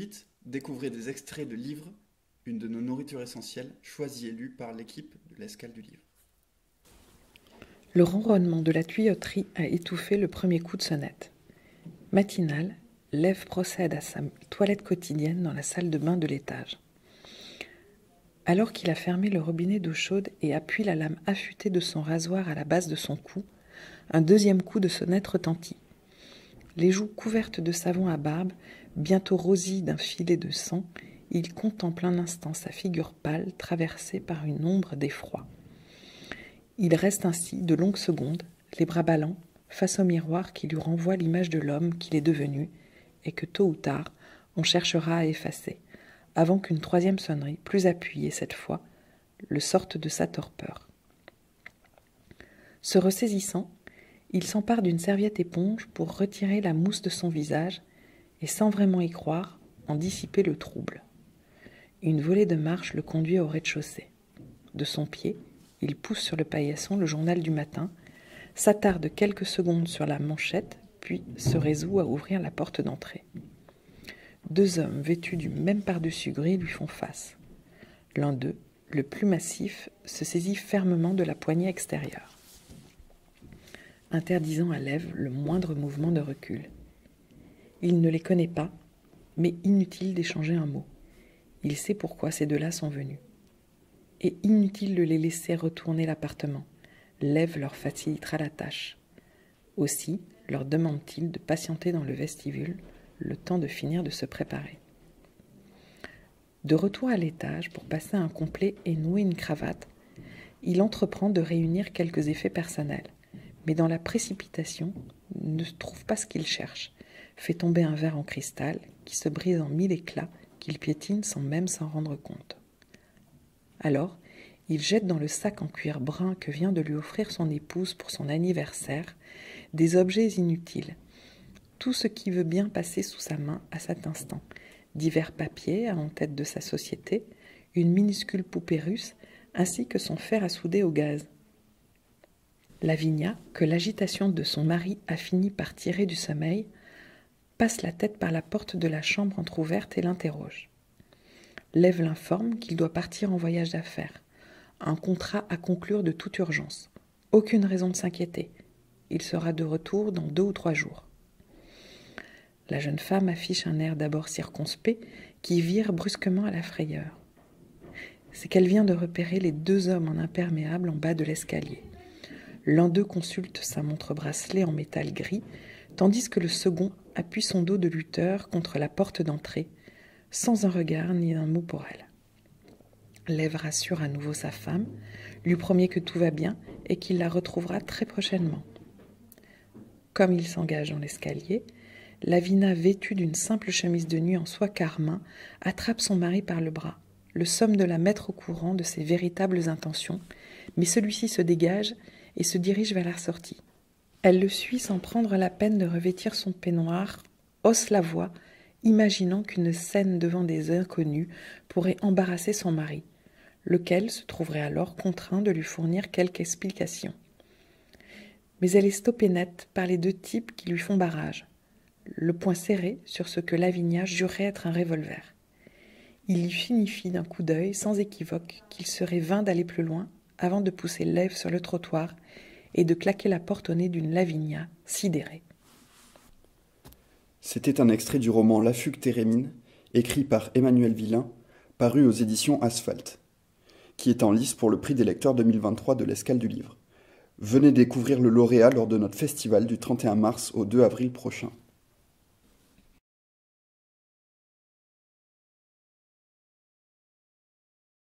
vite, découvrez des extraits de livres, une de nos nourritures essentielles, choisie et lue par l'équipe de l'Escale du Livre. Le ronronnement de la tuyauterie a étouffé le premier coup de sonnette. Matinal, Lev procède à sa toilette quotidienne dans la salle de bain de l'étage. Alors qu'il a fermé le robinet d'eau chaude et appuie la lame affûtée de son rasoir à la base de son cou, un deuxième coup de sonnette retentit. Les joues couvertes de savon à barbe, bientôt rosies d'un filet de sang, il contemple un instant sa figure pâle traversée par une ombre d'effroi. Il reste ainsi de longues secondes, les bras ballants, face au miroir qui lui renvoie l'image de l'homme qu'il est devenu et que tôt ou tard on cherchera à effacer, avant qu'une troisième sonnerie, plus appuyée cette fois, le sorte de sa torpeur. Se ressaisissant, il s'empare d'une serviette éponge pour retirer la mousse de son visage et, sans vraiment y croire, en dissiper le trouble. Une volée de marche le conduit au rez-de-chaussée. De son pied, il pousse sur le paillasson le journal du matin, s'attarde quelques secondes sur la manchette, puis se résout à ouvrir la porte d'entrée. Deux hommes vêtus du même pardessus gris lui font face. L'un d'eux, le plus massif, se saisit fermement de la poignée extérieure, interdisant à Lev le moindre mouvement de recul. Il ne les connaît pas, mais inutile d'échanger un mot. Il sait pourquoi ces deux-là sont venus. Et inutile de les laisser retourner l'appartement. Lev leur facilitera la tâche. Aussi leur demande-t-il de patienter dans le vestibule, le temps de finir de se préparer. De retour à l'étage pour passer un complet et nouer une cravate, il entreprend de réunir quelques effets personnels, mais dans la précipitation, ne trouve pas ce qu'il cherche, fait tomber un verre en cristal qui se brise en mille éclats qu'il piétine sans même s'en rendre compte. Alors, il jette dans le sac en cuir brun que vient de lui offrir son épouse pour son anniversaire des objets inutiles, tout ce qui veut bien passer sous sa main à cet instant, divers papiers en tête de sa société, une minuscule poupée russe, ainsi que son fer à souder au gaz. Lavinia, que l'agitation de son mari a fini par tirer du sommeil, passe la tête par la porte de la chambre entr'ouverte et l'interroge. Lev l'informe qu'il doit partir en voyage d'affaires, un contrat à conclure de toute urgence. Aucune raison de s'inquiéter. Il sera de retour dans 2 ou 3 jours. La jeune femme affiche un air d'abord circonspect qui vire brusquement à la frayeur. C'est qu'elle vient de repérer les 2 hommes en imperméable en bas de l'escalier. L'un d'eux consulte sa montre-bracelet en métal gris, tandis que le second appuie son dos de lutteur contre la porte d'entrée, sans un regard ni un mot pour elle. Lev rassure à nouveau sa femme, lui promet que tout va bien et qu'il la retrouvera très prochainement. Comme il s'engage dans l'escalier, Lavina, vêtue d'une simple chemise de nuit en soie carmin, attrape son mari par le bras, le somme de la mettre au courant de ses véritables intentions, mais celui-ci se dégage et se dirige vers la sortie. Elle le suit sans prendre la peine de revêtir son peignoir, hausse la voix, imaginant qu'une scène devant des inconnus pourrait embarrasser son mari, lequel se trouverait alors contraint de lui fournir quelque explication. Mais elle est stoppée net par les 2 types qui lui font barrage, le poing serré sur ce que Lavinia jurait être un revolver. Il lui signifie d'un coup d'œil sans équivoque qu'il serait vain d'aller plus loin avant de pousser Lev sur le trottoir et de claquer la porte au nez d'une Lavinia sidérée. C'était un extrait du roman La Fugue Thérémine, écrit par Emmanuel Villain, paru aux éditions Asphalte, qui est en lice pour le prix des lecteurs 2023 de l'Escale du Livre. Venez découvrir le lauréat lors de notre festival du 31 mars au 2 avril prochain.